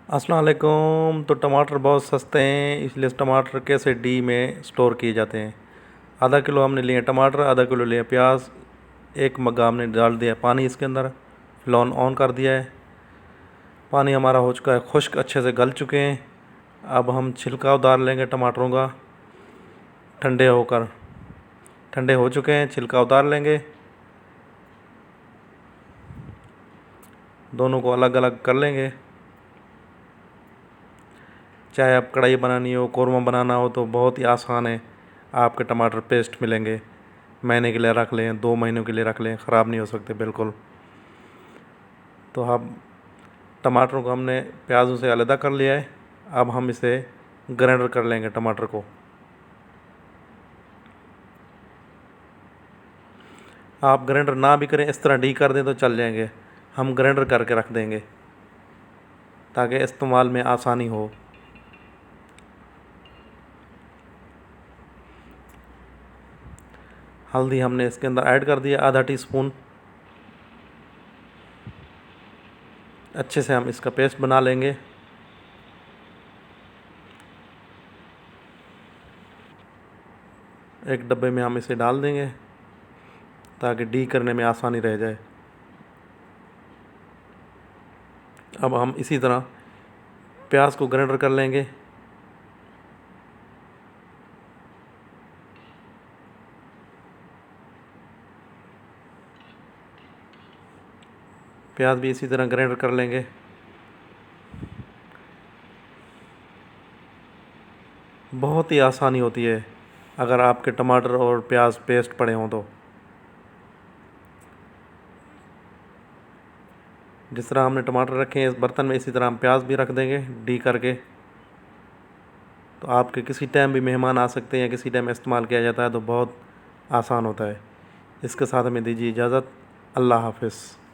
अस्सलाम वालेकुम। तो टमाटर बहुत सस्ते हैं, इसलिए टमाटर कैसे डी में स्टोर किए जाते हैं। आधा किलो हमने लिए टमाटर, आधा किलो लिए प्याज, एक मग्गा हमने डाल दिया पानी इसके अंदर, फ्लॉन ऑन कर दिया है। पानी हमारा हो चुका है खुश्क, अच्छे से गल चुके हैं। अब हम छिलका उतार लेंगे टमाटरों का ठंडे होकर। ठंडे हो चुके हैं, छिलका उतार लेंगे। दोनों को अलग अलग कर लेंगे। चाहे आप कढ़ाई बनानी हो, कौरमा बनाना हो, तो बहुत ही आसान है। आपके टमाटर पेस्ट मिलेंगे, महीने के लिए रख लें, 2 महीनों के लिए रख लें, ख़राब नहीं हो सकते बिल्कुल। तो अब टमाटरों को हमने प्याज़ों से अलग कर लिया है। अब हम इसे ग्राइंडर कर लेंगे टमाटर को। आप ग्राइंडर ना भी करें, इस तरह डी कर दें तो चल जाएंगे। हम ग्राइंडर करके रख देंगे ताकि इस्तेमाल में आसानी हो। हल्दी हमने इसके अंदर ऐड कर दिया, आधा टीस्पून। अच्छे से हम इसका पेस्ट बना लेंगे। एक डब्बे में हम इसे डाल देंगे ताकि डी करने में आसानी रह जाए। अब हम इसी तरह प्याज को ग्राइंडर कर लेंगे। प्याज भी इसी तरह ग्राइंडर कर लेंगे। बहुत ही आसानी होती है अगर आपके टमाटर और प्याज पेस्ट पड़े हों तो। जिस तरह हमने टमाटर रखे हैं इस बर्तन में, इसी तरह हम प्याज भी रख देंगे डी करके। तो आपके किसी टाइम भी मेहमान आ सकते हैं, किसी टाइम इस्तेमाल किया जाता है, तो बहुत आसान होता है। इसके साथ हमें दीजिए इजाज़त। अल्लाह हाफ़िज़।